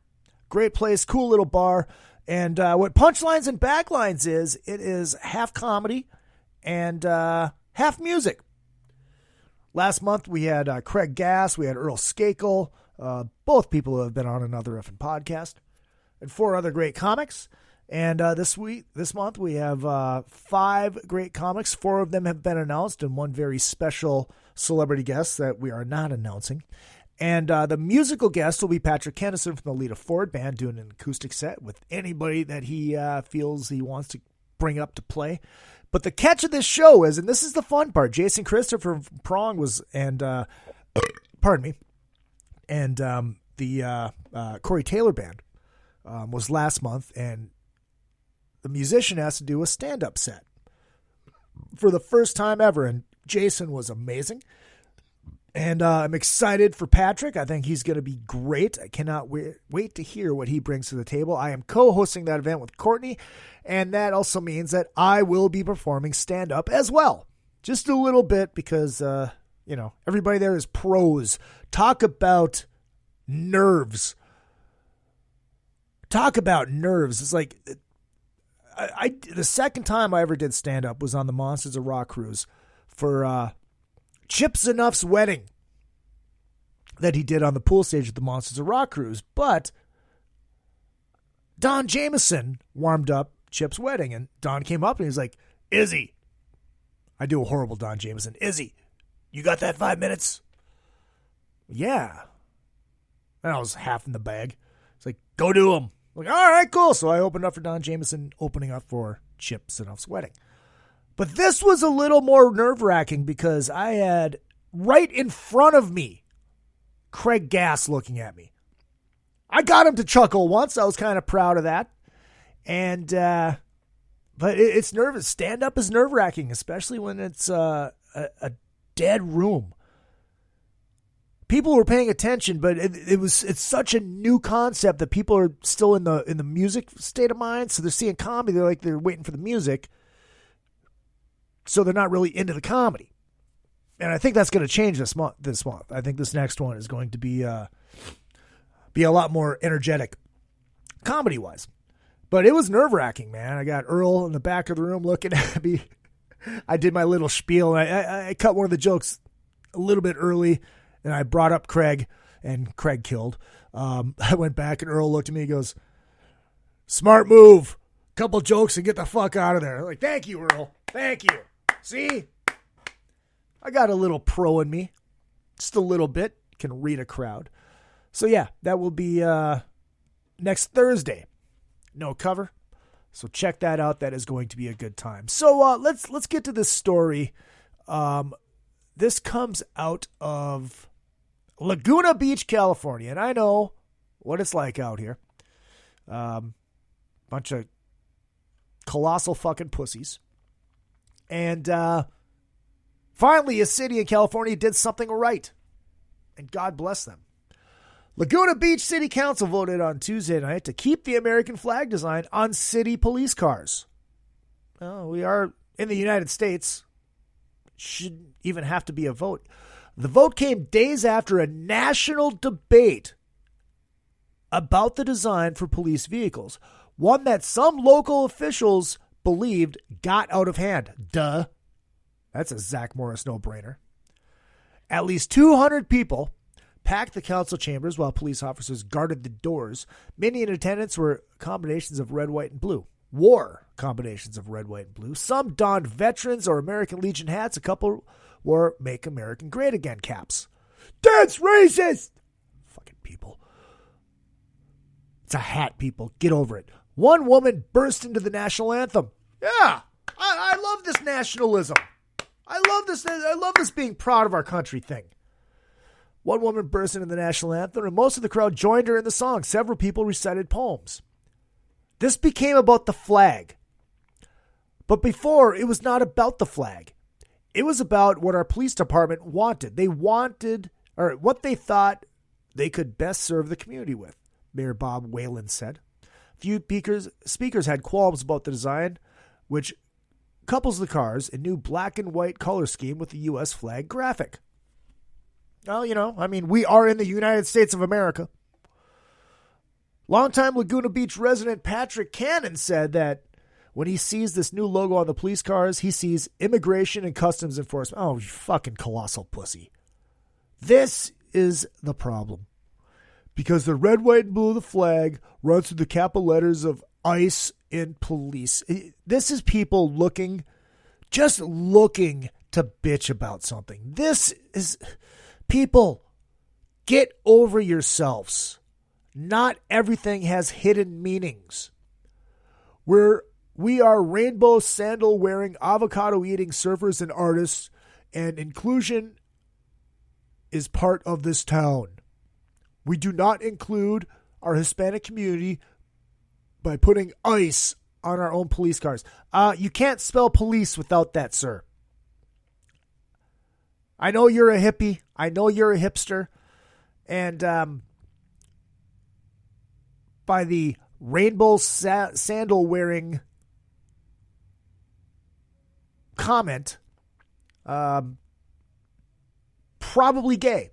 Great place, cool little bar. And what Punchlines and Backlines is, it is half comedy and half music. Last month we had Craig Gass, we had Earl Skakel, both people who have been on another effing podcast, and 4 other great comics. And this month we have 5 great comics. 4 of them have been announced, and 1 very special celebrity guest that we are not announcing. And the musical guest will be Patrick Kennison from the Lita Ford Band, doing an acoustic set with anybody that he feels he wants to bring up to play. But the catch of this show is, and this is the fun part, Jason Christopher from Prong was, and pardon me, and the Corey Taylor Band was last month, and the musician has to do a stand-up set for the first time ever, and Jason was amazing. And I'm excited for Patrick. I think he's going to be great. I cannot wait to hear what he brings to the table. I am co-hosting that event with Courtney, and that also means that I will be performing stand-up as well. Just a little bit because, everybody there is pros. Talk about nerves. It's like, the second time I ever did stand-up was on the Monsters of Rock cruise for Chip Z'Nuff's wedding that he did on the pool stage at the Monsters of Rock cruise. But Don Jameson warmed up Chip's wedding, and Don came up and he was like, Izzy, I do a horrible Don Jameson. Izzy, you got that 5 minutes? Yeah. And I was half in the bag. It's like, go do them. I'm like, all right, cool. So I opened up for Don Jameson, opening up for Chip Z'Nuff's wedding. But this was a little more nerve-wracking because I had right in front of me Craig Gass looking at me. I got him to chuckle once. I was kind of proud of that. And, but it's nervous. Stand-up is nerve-wracking, especially when it's a dead room. People were paying attention, but it's such a new concept that people are still in the music state of mind. So they're seeing comedy. They're waiting for the music. So they're not really into the comedy. And I think that's going to change this month. I think this next one is going to be a lot more energetic comedy-wise. But it was nerve-wracking, man. I got Earl in the back of the room looking at me. I did my little spiel. I cut one of the jokes a little bit early, and I brought up Craig, and Craig killed. I went back, and Earl looked at me and goes, smart move. Couple jokes and get the fuck out of there. I'm like, thank you, Earl. Thank you. See? I got a little pro in me. Just a little bit. Can read a crowd. So yeah, that will be next Thursday. No Cover. So check that out. That is going to be a good time. So let's get to this story. This comes out of Laguna Beach, California. And I know what it's like out here. Bunch of colossal fucking pussies. And finally, a city in California did something right. and God bless them. Laguna Beach City Council voted on Tuesday night to keep the American flag design on city police cars. Well, we are in the United States. Shouldn't even have to be a vote. The vote came days after a national debate about the design for police vehicles, one that some local officials believed got out of hand. Duh. That's a Zach Morris no-brainer. At least 200 people packed the council chambers while police officers guarded the doors. Many in attendance were combinations of red, white, and blue. Wore combinations of red, white, and blue. Some donned veterans or American Legion hats. A couple wore Make America Great Again caps. That's racist! Fucking people. It's a hat, people. Get over it. One woman burst into the national anthem. Yeah, I love this nationalism. I love this being proud of our country thing. One woman burst into the national anthem, and most of the crowd joined her in the song. Several people recited poems. This became about the flag. But before, it was not about the flag. It was about what our police department wanted. They wanted, or what they thought they could best serve the community with, Mayor Bob Whalen said. Few speakers had qualms about the design, which couples the cars in new black and white color scheme with the U.S. flag graphic. Well, we are in the United States of America. Longtime Laguna Beach resident Patrick Cannon said that when he sees this new logo on the police cars, he sees Immigration and Customs Enforcement. Oh, you fucking colossal pussy. This is the problem. Because the red, white, and blue of the flag runs through the capital letters of ICE and police. This is people just looking to bitch about something. This is... People, get over yourselves. Not everything has hidden meanings. We are rainbow sandal wearing, avocado eating surfers and artists, and inclusion is part of this town. We do not include our Hispanic community by putting ICE on our own police cars. You can't spell police without that, sir. I know you're a hippie. I know you're a hipster. And by the rainbow sandal wearing comment, probably gay.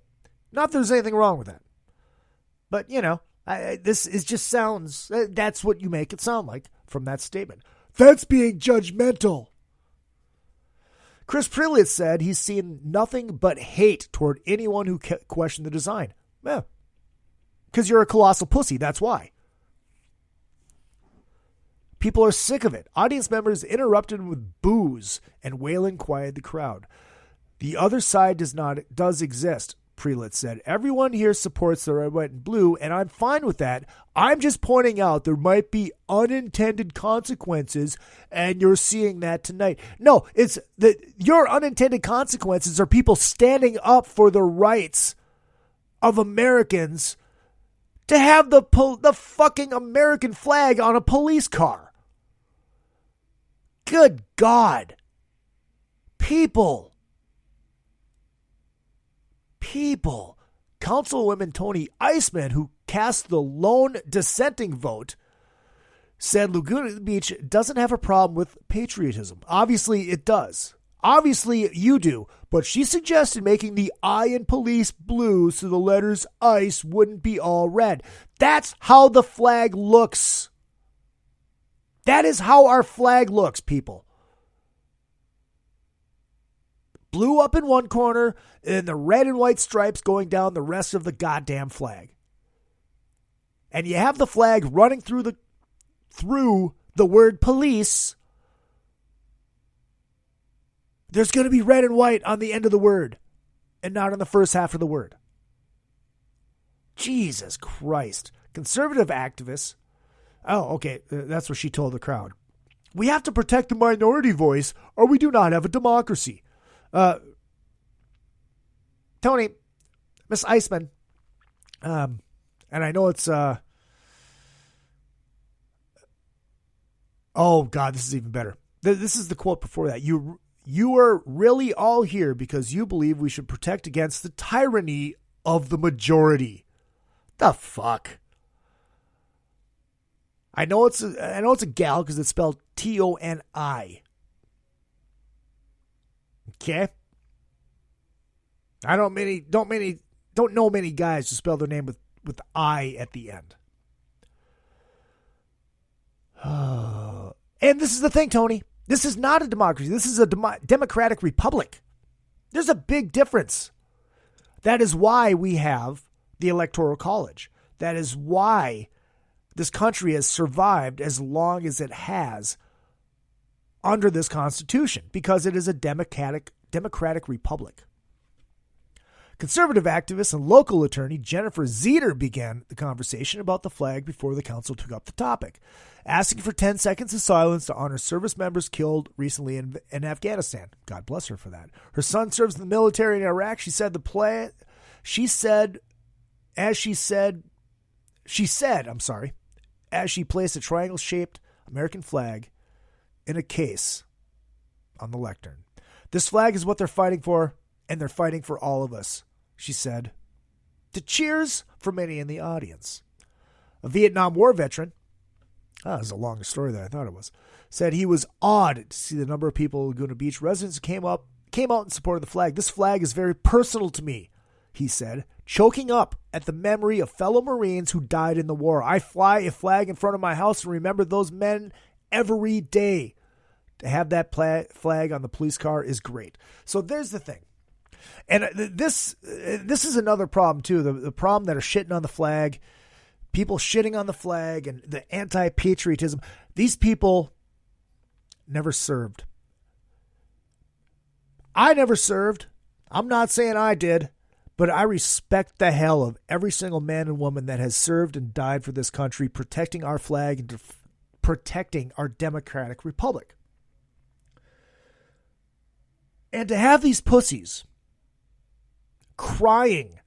Not that there's anything wrong with that. But, this is just sounds, that's what you make it sound like from that statement. That's being judgmental. Chris Prillitt said he's seen nothing but hate toward anyone who questioned the design. Yeah. Because you're a colossal pussy, that's why. People are sick of it. Audience members interrupted with boos, and Whalen quieted the crowd. The other side does exist, Prelitz said. Everyone here supports the red, white, and blue, and I'm fine with that. I'm just pointing out there might be unintended consequences, and you're seeing that tonight. No, it's that your unintended consequences are people standing up for the rights of Americans to have the fucking American flag on a police car. Good God. People. Councilwoman Tony Eisman, who cast the lone dissenting vote, said Laguna Beach doesn't have a problem with patriotism. Obviously, it does. Obviously, you do. But she suggested making the I in police blue so the letters ICE wouldn't be all red. That's how the flag looks. That is how our flag looks, people. Blue up in one corner, and the red and white stripes going down the rest of the goddamn flag. And you have the flag running through the word police. There's going to be red and white on the end of the word and not on the first half of the word. Jesus Christ. Conservative activists. Oh, okay. That's what she told the crowd. We have to protect the minority voice or we do not have a democracy. Tony, Miss Eisman, and I know it's, oh God, this is even better. This is the quote before that. You are really all here because you believe we should protect against the tyranny of the majority. The fuck? I know it's a gal because it's spelled Toni. Okay? I don't know many guys who spell their name with I at the end. And this is the thing, Tony. This is not a democracy. This is a democratic republic. There's a big difference. That is why we have the Electoral College. That is why this country has survived as long as it has under this Constitution, because it is a democratic republic. Conservative activist and local attorney Jennifer Zeter began the conversation about the flag before the council took up the topic, asking for 10 seconds of silence to honor service members killed recently in Afghanistan. God bless her for that. Her son serves in the military in Iraq. She said as she placed a triangle-shaped American flag in a case on the lectern. This flag is what they're fighting for, and they're fighting for all of us, she said, to cheers from many in the audience. A Vietnam War veteran, that was a longer story than I thought it was, said he was awed to see the number of people at Laguna Beach residents who came out in support of the flag. This flag is very personal to me, he said, choking up at the memory of fellow Marines who died in the war. I fly a flag in front of my house and remember those men every day. To have that flag on the police car is great. So there's the thing. And this is another problem, too. The problem that are shitting on the flag, people shitting on the flag and the anti-patriotism. These people never served. I never served. I'm not saying I did. But I respect the hell of every single man and woman that has served and died for this country, protecting our flag and protecting our democratic republic. And to have these pussies crying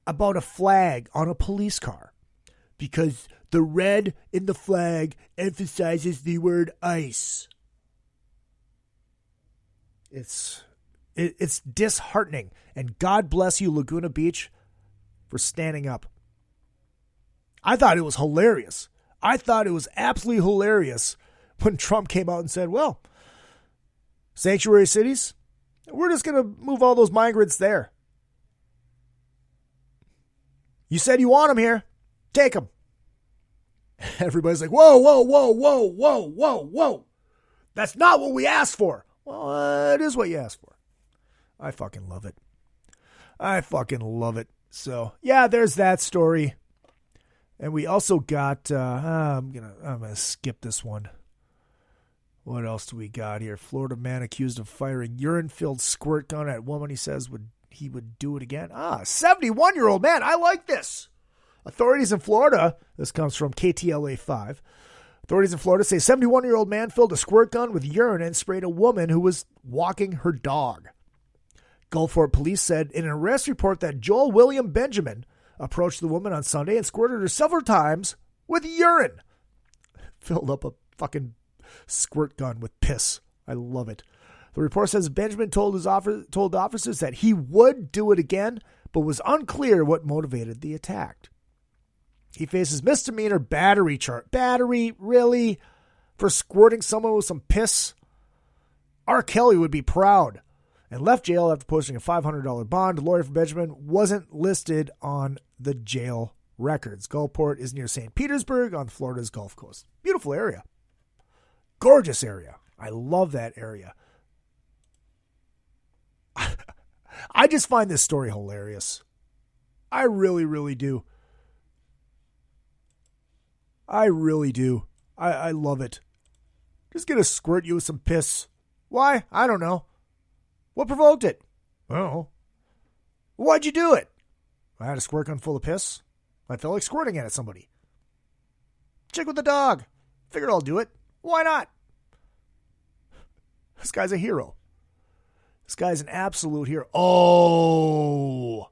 about a flag on a police car because the red in the flag emphasizes the word ICE. It's disheartening. And God bless you, Laguna Beach, for standing up. I thought it was hilarious. I thought it was absolutely hilarious when Trump came out and said, well, sanctuary cities, we're just going to move all those migrants there. You said you want them here. Take them. Everybody's like, whoa, whoa, whoa, whoa, whoa, whoa, whoa. That's not what we asked for. Well, it is what you asked for. I fucking love it. I fucking love it. So, yeah, there's that story. And we also got, I'm gonna skip this one. What else do we got here? Florida man accused of firing urine-filled squirt gun at woman he says he would do it again. 71-year-old man. I like this. Authorities in Florida, this comes from KTLA 5. Authorities in Florida say 71-year-old man filled a squirt gun with urine and sprayed a woman who was walking her dog. Gulfport police said in an arrest report that Joel William Benjamin approached the woman on Sunday and squirted her several times with urine. Filled up a fucking squirt gun with piss. I love it. The report says Benjamin told the officers that he would do it again, but was unclear what motivated the attack. He faces misdemeanor battery charge. Battery? Really? For squirting someone with some piss? R. Kelly would be proud. And left jail after posting a $500 bond. A lawyer for Benjamin wasn't listed on the jail records. Gulfport is near St. Petersburg on Florida's Gulf Coast. Beautiful area. Gorgeous area. I love that area. I just find this story hilarious. I really, really do. I really do. I love it. Just gonna squirt you with some piss. Why? I don't know. What provoked it? Oh. Why'd you do it? I had a squirt gun full of piss. I felt like squirting it at somebody. Chick with the dog. Figured I'll do it. Why not? This guy's a hero. This guy's an absolute hero. Oh,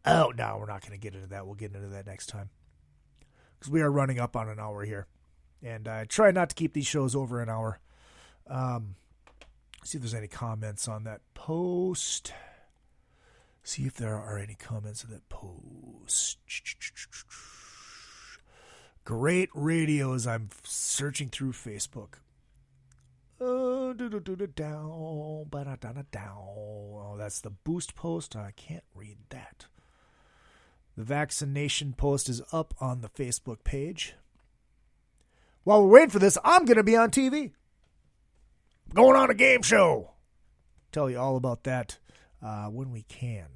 no, we're not going to get into that. We'll get into that next time. Because we are running up on an hour here. And I try not to keep these shows over an hour. See if there's any comments on that post. See if there are any comments of that post. Great radio as I'm searching through Facebook. Oh, that's the boost post. I can't read that. The vaccination post is up on the Facebook page. While we're waiting for this, I'm going to be on TV. Going on a game show. Tell you all about that when we can.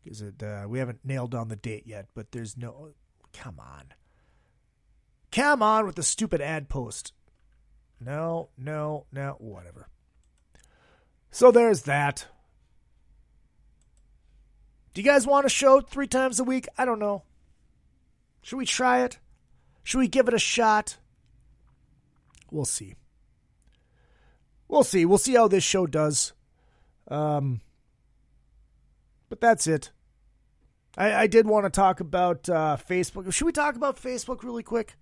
Is it? We haven't nailed down the date yet, but there's no... Come on. Come on with the stupid ad post. No, whatever. So there's that. Do you guys want a show 3 times a week? I don't know. Should we try it? Should we give it a shot? We'll see. We'll see how this show does. But that's it. I did want to talk about Facebook. Should we talk about Facebook really quick?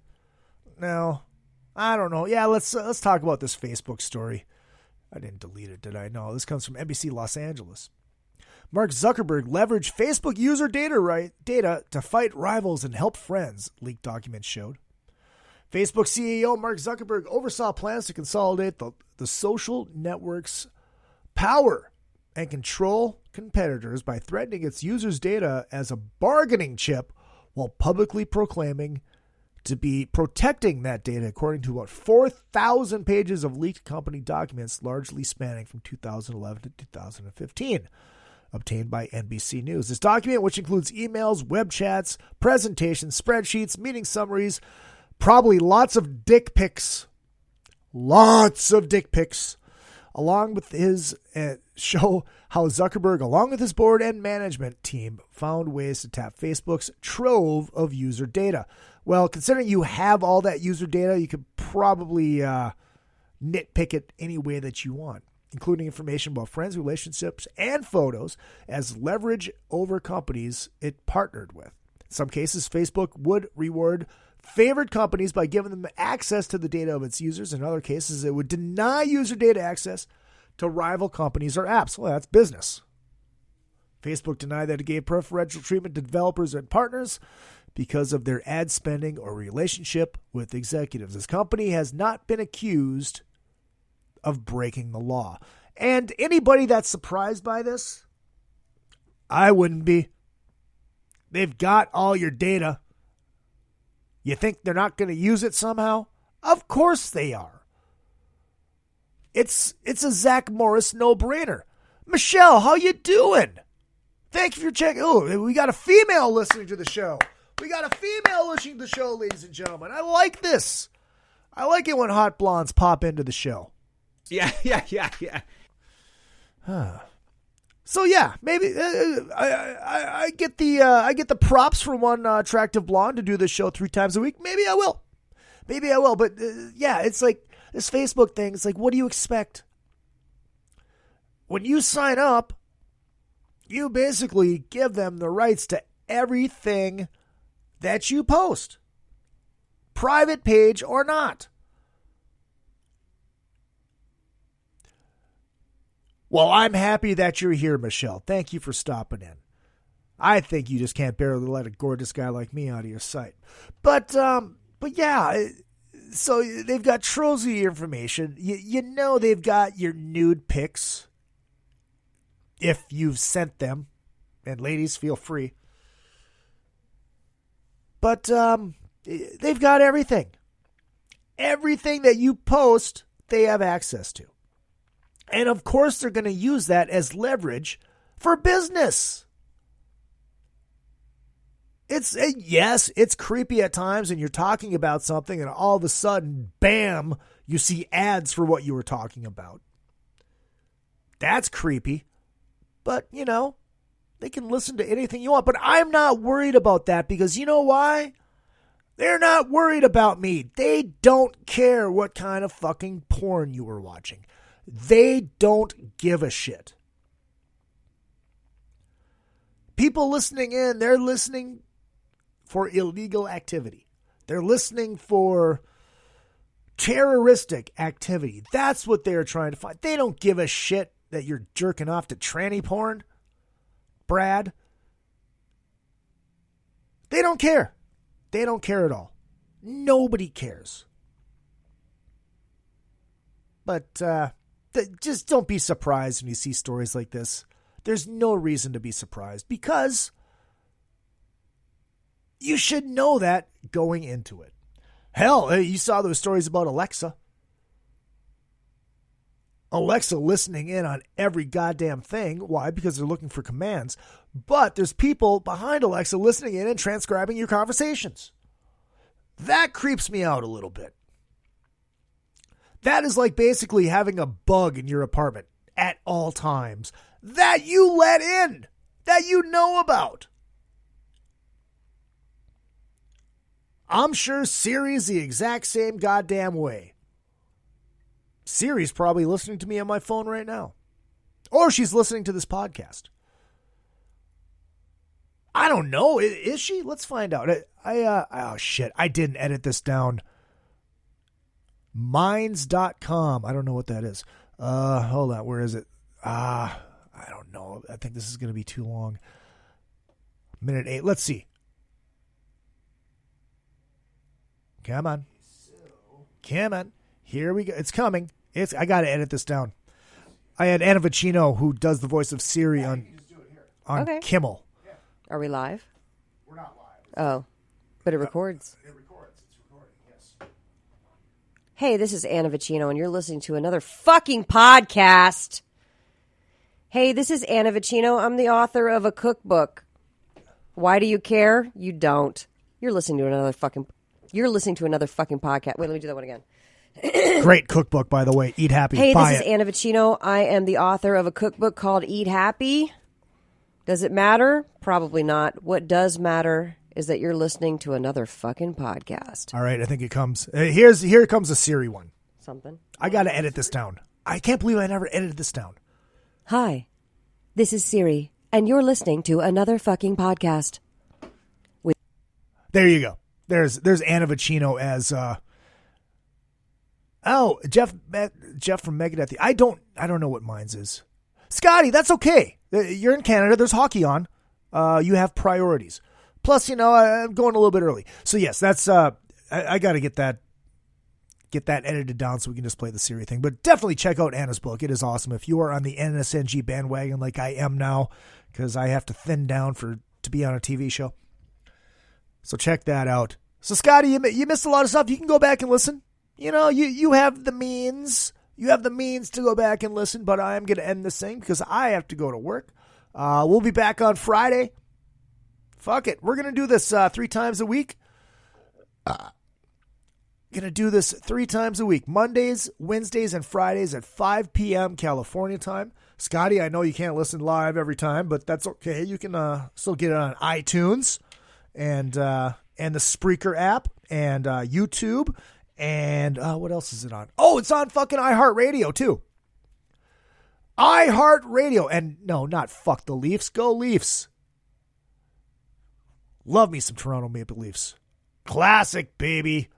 No. I don't know. Yeah, let's talk about this Facebook story. I didn't delete it, did I? No, this comes from NBC Los Angeles. Mark Zuckerberg leveraged Facebook user data to fight rivals and help friends, leaked documents showed. Facebook CEO Mark Zuckerberg oversaw plans to consolidate the social network's power and control competitors by threatening its users' data as a bargaining chip while publicly proclaiming to be protecting that data, according to about 4,000 pages of leaked company documents, largely spanning from 2011 to 2015, obtained by NBC News. This document, which includes emails, web chats, presentations, spreadsheets, meeting summaries, probably lots of dick pics, along with his show how Zuckerberg, along with his board and management team, found ways to tap Facebook's trove of user data. Well, considering you have all that user data, you could probably nitpick it any way that you want, including information about friends, relationships, and photos as leverage over companies it partnered with. In some cases, Facebook would reward favored companies by giving them access to the data of its users. In other cases, it would deny user data access to rival companies or apps. Well, that's business. Facebook denied that it gave preferential treatment to developers and partners because of their ad spending or relationship with executives. This company has not been accused of breaking the law. And anybody that's surprised by this, I wouldn't be. They've got all your data. You think they're not going to use it somehow? Of course they are. It's a Zach Morris no-brainer. Michelle, how you doing? Thank you for checking. Oh, we got a female listening to the show. Ladies and gentlemen. I like this. I like it when hot blondes pop into the show. Yeah. So yeah, maybe I get the props for one attractive blonde to do this show 3 times a week. Maybe I will. But yeah, it's like this Facebook thing. It's like, what do you expect? When you sign up, you basically give them the rights to everything that you post, private page or not. Well, I'm happy that you're here, Michelle. Thank you for stopping in. I think you just can't barely let a gorgeous guy like me out of your sight. But yeah, so they've got troves of your information. You know they've got your nude pics if you've sent them. And ladies, feel free. But they've got everything. Everything that you post, they have access to. And of course, they're going to use that as leverage for business. Yes, it's creepy at times, and you're talking about something, and all of a sudden, bam, you see ads for what you were talking about. That's creepy. But, you know, they can listen to anything you want. But I'm not worried about that because you know why? They're not worried about me. They don't care what kind of fucking porn you were watching. They don't give a shit. People listening in, they're listening for illegal activity. They're listening for terroristic activity. That's what they're trying to find. They don't give a shit that you're jerking off to tranny porn. Brad. They don't care. They don't care at all. Nobody cares. But just don't be surprised when you see stories like this. There's no reason to be surprised because you should know that going into it. Hell, you saw those stories about Alexa. Alexa listening in on every goddamn thing. Why? Because they're looking for commands. But there's people behind Alexa listening in and transcribing your conversations. That creeps me out a little bit. That is like basically having a bug in your apartment at all times that you let in, that you know about. I'm sure Siri's the exact same goddamn way. Siri's probably listening to me on my phone right now. Or she's listening to this podcast. I don't know. Is she? Let's find out. Oh shit. I didn't edit this down. Minds.com. I don't know what that is. Hold on. Where is it? I don't know. I think this is going to be too long. Minute 8. Let's see. Come on. Come on. Here we go. It's coming. I got to edit this down. I had Anna Vicino, who does the voice of Siri on Okay. Kimmel. Are we live? We're not live. Oh, but it records. It records. It's recording, yes. Hey, this is Anna Vicino, and you're listening to another fucking podcast. Hey, this is Anna Vicino. I'm the author of a cookbook. Why do you care? You don't. You're listening to another fucking podcast. Wait, let me do that one again. Great cookbook, by the way. Eat Happy. Hey, Buy this is it. Anna Vicino. I am the author of a cookbook called Eat Happy. Does it matter? Probably not. What does matter is that you're listening to another fucking podcast. All right, I think it comes. Here comes a Siri one. Something. I got to edit this down. I can't believe I never edited this down. Hi, this is Siri, and you're listening to another fucking podcast. There you go. There's Anna Vicino as Jeff from Megadeth. I don't know what mine's is. Scotty, that's okay. You're in Canada. There's hockey on. You have priorities. Plus, I'm going a little bit early. So yes, that's I got to get that edited down so we can just play the Siri thing. But definitely check out Anna's book. It is awesome. If you are on the NSNG bandwagon like I am now, because I have to thin down to be on a TV show. So check that out. So Scotty, you missed a lot of stuff. You can go back and listen. You have the means. You have the means to go back and listen, but I am going to end this thing because I have to go to work. We'll be back on Friday. Fuck it. We're going to do this 3 times a week. Going to do this 3 times a week. Mondays, Wednesdays, and Fridays at 5 p.m. California time. Scotty, I know you can't listen live every time, but that's okay. You can still get it on iTunes and the Spreaker app and YouTube. And what else is it on? Oh, it's on fucking iHeartRadio, too. iHeartRadio. And no, not fuck the Leafs. Go Leafs. Love me some Toronto Maple Leafs. Classic, baby.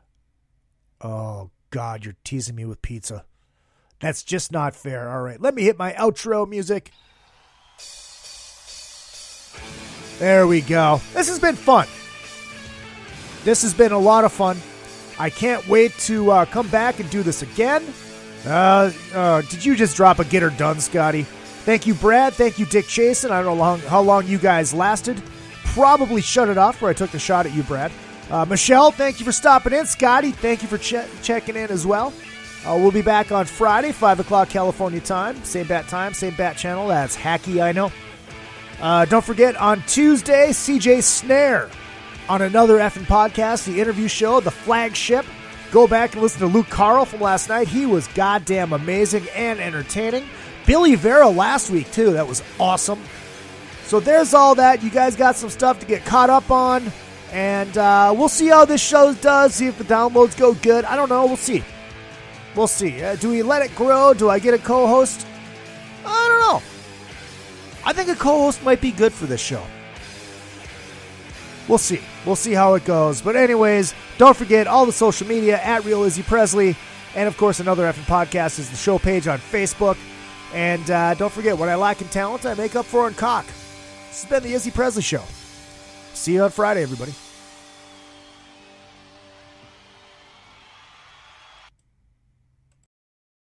Oh, God, you're teasing me with pizza. That's just not fair. All right, let me hit my outro music. There we go. This has been fun. This has been a lot of fun. I can't wait to come back and do this again. Did you just drop a get her done, Scotty? Thank you, Brad. Thank you, Dick Chasen. I don't know how long you guys lasted. Probably shut it off where I took the shot at you, Brad. Michelle, thank you for stopping in. Scotty, thank you for checking in as well. We'll be back on Friday, 5 o'clock California time. Same bat channel. That's hacky, I know. Don't forget, on Tuesday, CJ Snare on another effing podcast, the interview show, the flagship. Go back and listen to Luke Carl from last night. He was goddamn amazing and entertaining. Billy Vera last week, too. That was awesome. So there's all that. You guys got some stuff to get caught up on. And we'll see how this show does, see if the downloads go good. I don't know. We'll see. We'll see. Do we let it grow? Do I get a co-host? I don't know. I think a co-host might be good for this show. We'll see. We'll see how it goes. But anyways, don't forget all the social media at Real Izzy Presley. And, of course, Another Effing Podcast is the show page on Facebook. And don't forget, what I lack in talent, I make up for in cock. This has been the Izzy Presley Show. See you on Friday, everybody.